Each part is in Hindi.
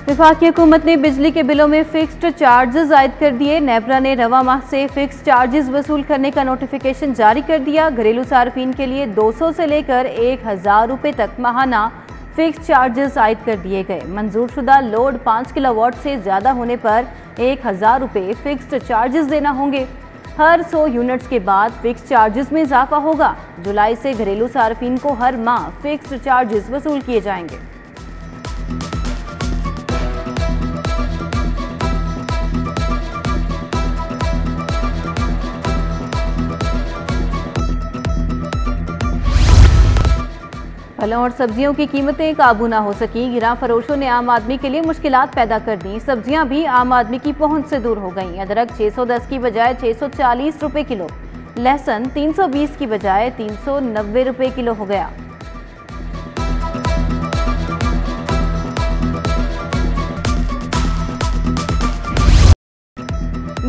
वफाकी हुकूमत ने बिजली के बिलों में फिक्स्ड चार्जेस आयद कर दिए। नेपरा ने रवा माह से फिक्स्ड चार्जेस वसूल करने का नोटिफिकेशन जारी कर दिया। घरेलू सार्फिन के लिए 200 से लेकर 1000 रुपये तक माहाना फिक्स्ड चार्जेस आयद कर दिए गए। मंजूर शुदा लोड 5 किलोवाट से ज़्यादा होने पर 1000 रुपये फिक्स्ड चार्जेस देना होंगे। हर 100 यूनिट्स के बाद फिक्स्ड चार्जेस में इजाफा होगा। जुलाई से घरेलू सार्फिन को हर माह फिक्स्ड चार्जेस वसूल किए जाएंगे। फलों और सब्जियों की कीमतें काबू ना हो सकी। गिरां फरोशों ने आम आदमी के लिए मुश्किलात पैदा कर दी। सब्जियां भी आम आदमी की पहुंच से दूर हो गईं। अदरक 610 की बजाय 640 रुपए किलो, लहसुन 320 की बजाय 390 रुपए किलो हो गया।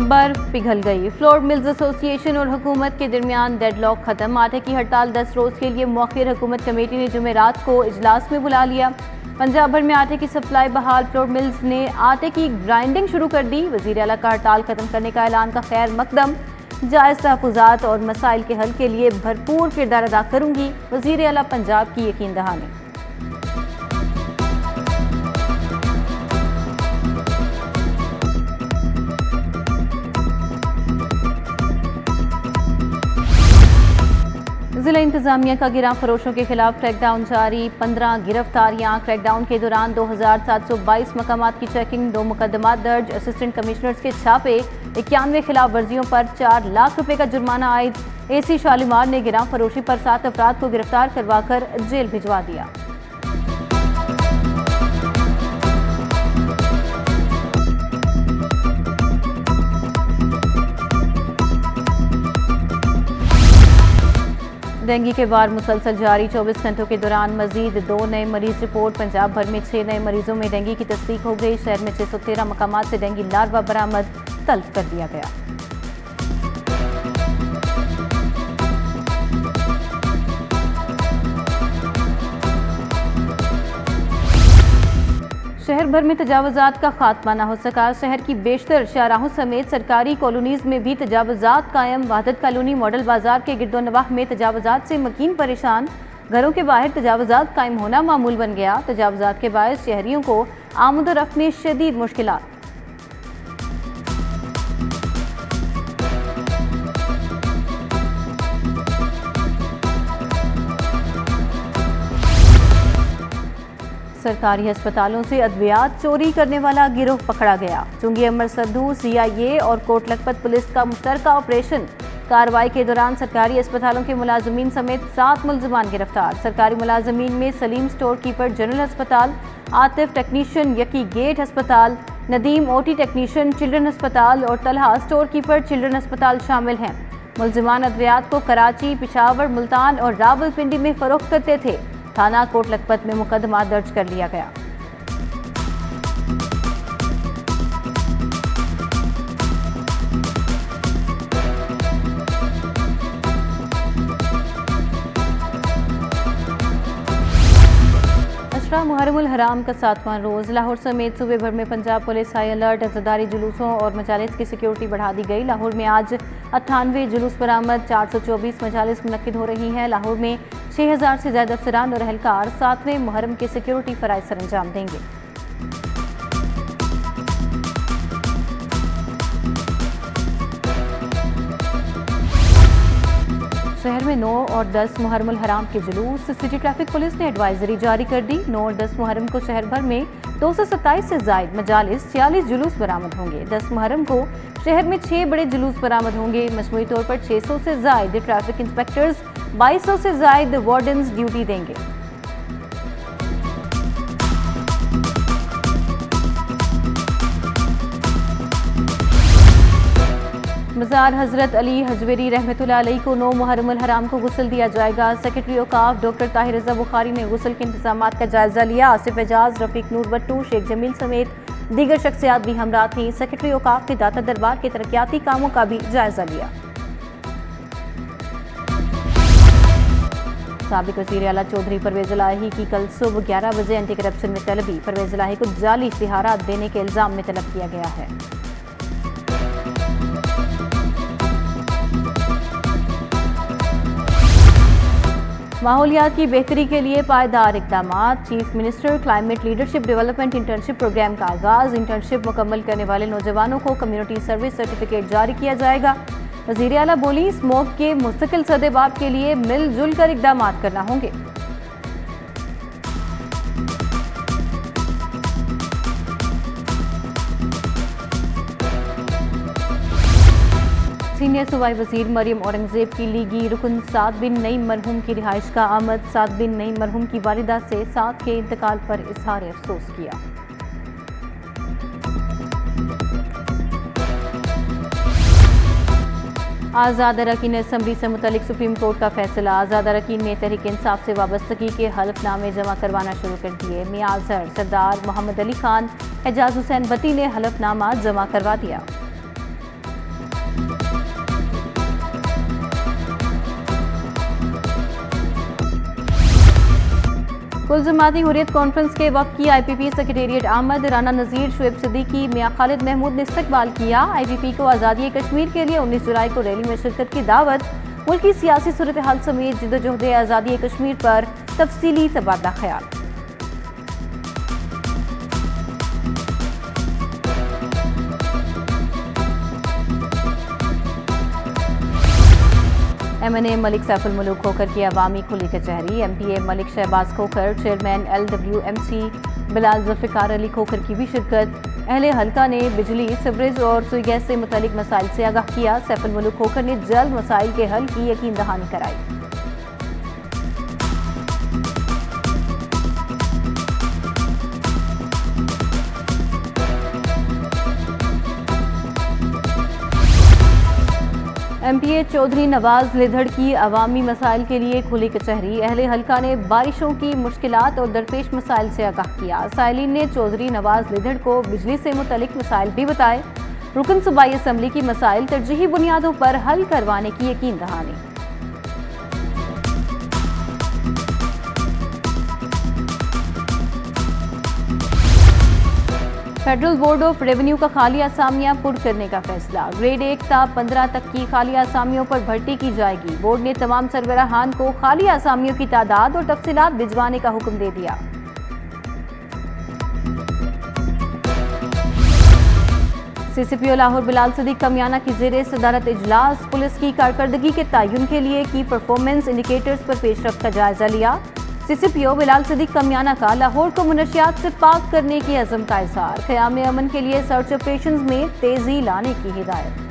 बर्फ पिघल गई। फ्लोर मिल्स एसोसिएशन और हुकूमत के दरमियान डेडलॉक खत्म। आटे की हड़ताल 10 रोज के लिए मौखिर हुकूमत कमेटी ने जुमेरात को इजलास में बुला लिया। पंजाब भर में आटे की सप्लाई बहाल। फ्लोर मिल्स ने आटे की ग्राइंडिंग शुरू कर दी। वजीर आला का हड़ताल खत्म करने का ऐलान का खैर मकदम। जायज़ तहफ़्फ़ुज़ात और मसाइल के हल के लिए भरपूर किरदार अदा करूंगी, वजीर आला पंजाब की यकीन दहानी। जिला इंतजामिया का गिरां फरोशों के खिलाफ क्रैकडाउन जारी। 15 गिरफ्तारियां। क्रैकडाउन के दौरान 2722 मकामात की चेकिंग, 2 मुकदमात दर्ज। असिस्टेंट कमिश्नर्स के छापे। 91 खिलाफ वर्जियों पर 4 लाख रुपए का जुर्माना आयद। एसी शालीमार ने गिरां फरोशी पर 7 अफराद को गिरफ्तार करवाकर जेल भिजवा दिया। डेंगू के वार मुसलसल जारी। 24 घंटों के दौरान मजीद 2 नए मरीज रिपोर्ट। पंजाब भर में 6 नए मरीजों में डेंगू की तस्दीक हो गई। शहर में 613 मकामात से डेंगू लार्वा बरामद, तल्फ कर दिया गया। शहर भर में तजावुजात का खात्मा न हो सका। शहर की बेशतर शाहराहों समेत सरकारी कॉलोनीज में भी तजावुजात कायम। वहादत कॉलोनी मॉडल बाजार के गिरदोनवाह में तजावुजात से मकीन परेशान। घरों के बाहर तजावुजात कायम होना मामूल बन गया। तजावुजात के बायस शहरियों को आमद-ओ-रफ्त में शदीद मुश्किलात। सरकारी अस्पतालों से अद्वियात चोरी करने वाला गिरोह पकड़ा गया। चुंगी अमर सद्दू, CIA और कोट लखपत पुलिस का मुश्तरका ऑपरेशन। कार्रवाई के दौरान सरकारी अस्पतालों के मुलाजमीन समेत 7 मुलजमान गिरफ्तार। सरकारी मुलाजमीन में सलीम स्टोर कीपर जनरल अस्पताल, आतिफ टेक्नीशियन यकी गेट अस्पताल, नदीम OT टेक्नीशियन चिल्ड्रन अस्पताल और तलहा स्टोर कीपर चिल्ड्रन अस्पताल शामिल हैं। मुलजमान अद्वियात को कराची, पिशावर, मुल्तान और रावलपिंडी में फरोख्त करते थे। थाना कोट लखपत में मुकदमा दर्ज कर लिया गया। अशरा मुहर्रमुल हराम का 7वां रोज। लाहौर समेत सूबे भर में पंजाब पुलिस हाई अलर्ट। अज़ादारी जुलूसों और मजालिस की सिक्योरिटी बढ़ा दी गई। लाहौर में आज 98 जुलूस बरामद, 424 मजालिस मुनक्किद हो रही हैं। लाहौर में 6000 से ज्यादा अफसरान और अहलकार 7वें मुहर्रम के सिक्योरिटी फराइज सर अंजाम देंगे। शहर में 9 और 10 मुहर्रमुल हराम के जुलूस। सिटी ट्रैफिक पुलिस ने एडवाइजरी जारी कर दी। 9 और 10 मुहर्रम को शहर भर में 227 से जायद मजालिस, 46 जुलूस बरामद होंगे। 10 मुहर्रम को शहर में 6 बड़े जुलूस बरामद होंगे। मजमूई तौर पर 600 से जायद ट्रैफिक इंस्पेक्टर्स, 2200 से जायद वार्डन्स ड्यूटी देंगे। मज़ार हज़रत अली हजवेरी रहमतुल्लाह अलैह को 9 मुहर्रमुल हराम को गुस्ल दिया जाएगा। सेक्रेटरी औकाफ डॉक्टर ताहिर रज़ा बुखारी ने गुस्ल के इंतजामात का जायजा लिया। आसिफ एजाज, रफीक नूर भट्टू, शेख जमील समेत दीगर शख्सियात भी हमरा थी। सेक्रेटरी औकाफ ने दाता दरबार के तरक्याती कामों का भी जायजा लिया। साबिक वज़ीर आला चौधरी परवेज़ इलाही की कल सुबह 11 बजे एंटी करप्शन में तलबी। परवेज़ इलाही को जाली इश्तिहारात देने के इल्ज़ाम में तलब किया गया है। माहौलियात की बेहतरी के लिए पायदार इक़दाम। Chief minister climate leadership development internship programme का आगाज़। इंटर्नशिप मुकम्मल करने वाले नौजवानों को कम्युनिटी सर्विस सर्टिफिकेट जारी किया जाएगा। वज़ीर आला बोली, स्मोक के मुस्तकिल सद्देबाब के लिए मिलजुल कर इक़दाम करना होंगे। सीनियर सूबाई वज़ीर मरियम औरंगज़ेब की लीगी रुकन साद बिन नईम मरहूम की रिहाइश का आमद। साद बिन नईम मरहूम की वालिदा से साद के इंतकाल पर इजहार अफसोस किया। आज़ाद अरकान असम्बली से मुतल्लिक सुप्रीम कोर्ट का फैसला। आज़ाद अरकान ने तहरीक इंसाफ से वाबस्तगी के हलफनामे जमा करवाना शुरू कर दिए। मियां अजहर, सरदार मोहम्मद अली खान, एजाज हुसैन बती ने हलफनामा जमा करवा दिया। कुल जमाती हुर्रियत कॉन्फ्रेंस के वक्त की IPP सेक्रेटेरिएट आमद। राना नज़ीर, शुएब सिद्दीकी, मियां खालिद महमूद ने इस्तकबाल किया। IPP को आज़ादी कश्मीर के लिए 19 जुलाई को रैली में शिरकत की दावत। मुल्क की सियासी सूरत हाल समेत जिद्दोजहद आज़ादी कश्मीर पर तफसीली तबादला ख्याल। MNA मलिक सैफुल मुल्क खोखर की अवामी खुली कचहरी। MPA Malik Shahbaz Khokhar, chairman LWMC Bilal Zulfiqar Ali Khokhar की भी शिरकत। अहले हल्का ने बिजली, सिवरेज और सुई गैस से मुतल्लिक मसाइल से आगाह किया। सैफुल मुल्क खोखर ने जल्द मसाइल के हल की यकीन दहानी कराई। MPA चौधरी नवाज लिधड़ की अवामी मसाइल के लिए खुली कचहरी। अहले हल्का ने बारिशों की मुश्किलात और दरपेश मसाइल से आगाह किया। साइलिन ने चौधरी नवाज लिधड़ को बिजली से मुतल्लिक मसाइल भी बताए। रुकन सूबाई असम्बली की मसाइल तरजीही बुनियादों पर हल करवाने की यकीन दहानी। फेडरल बोर्ड ऑफ रेवेन्यू का खाली आसामियां पुर करने का फैसला। ग्रेड 1 ता 15 तक की खाली आसामियों पर भर्ती की जाएगी। बोर्ड ने तमाम सरबराहान को खाली आसामियों की तादाद और तफसीलात भिजवाने का हुक्म दे दिया। CCPO लाहौर बिलाल सिद्दीक कमियाना की ज़ेरे सदारत इजलास। पुलिस की कारकर्दगी के तयन के लिए की परफॉर्मेंस इंडिकेटर्स पर पेशरफ्त का जायजा लिया। CCPO बिलाल सिद्दीक कमियाना का लाहौर को मुनशियात से पाक करने की अज़म का इज़हार। क़याम अमन के लिए सर्च ऑपरेशन में तेजी लाने की हिदायत।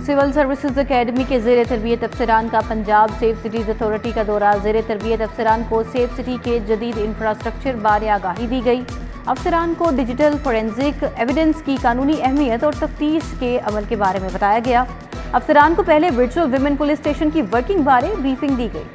सिविल सर्विसेज अकेडमी के ज़ेर तरबियत अफसरान का पंजाब सेफ सिटीज़ अथॉरिटी का दौरा। ज़ेर तरबियत अफसरान को सेफ सिटी के जदीद इंफ्रास्ट्रक्चर बारे आगाही दी गई। अफसरान को डिजिटल फोरेंसिक एविडेंस की कानूनी अहमियत और तफ्तीश के अमल के बारे में बताया गया। अफसरान को पहले वर्चुअल विमेन पुलिस स्टेशन की वर्किंग बारे ब्रीफिंग दी गई।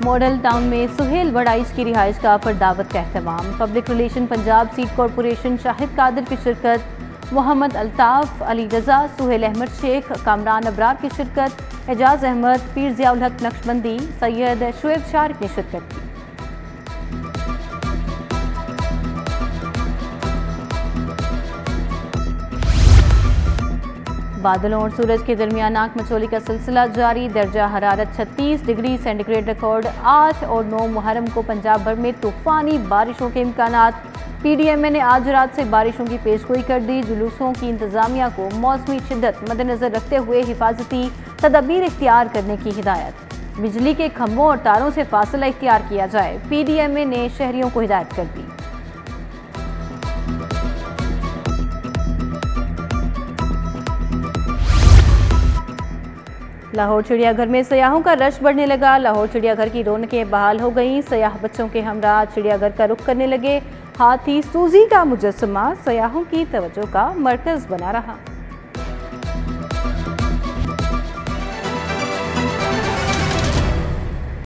मॉडल टाउन में सुहेल वड़ाइश की रिहाइश गाह पर दावत का एहतमाम। Public relation Punjab seed corporation Shahid Qadir की शिरकत। मोहम्मद अल्ताफ, अली रजा, सुहेल अहमद शेख, कामरान अबरार की शिरकत। एजाज अहमद, पीर ज़ियाउल हक नक्शबंदी, सैयद शुएब शारिक ने शिरकत की। बादलों और सूरज के दरमियान आंख मचोली का सिलसिला जारी। दर्जा हरारत 36 डिग्री सेंटीग्रेड रिकॉर्ड। 8 और 9 मुहर्रम को पंजाब भर में तूफानी बारिशों के इम्कानात। PDMA ने आज रात से बारिशों की पेशगोई कर दी। जुलूसों की इंतजामिया को मौसमी शिद्दत मद्देनजर रखते हुए हिफाजती तदबीर इख्तियार करने की हिदायत। बिजली के खंभों और तारों से फासला इख्तियार किया जाए। PDMA ने शहरियों को हिदायत कर दी। लाहौर चिड़ियाघर में सयाहों का रश बढ़ने लगा। लाहौर चिड़ियाघर की रौनकें बहाल हो गईं। सयाह बच्चों के हमरा चिड़ियाघर का रुख करने लगे। हाथी सूजी का मुजस्समा सयाहों की तवज्जो का मरकज बना रहा।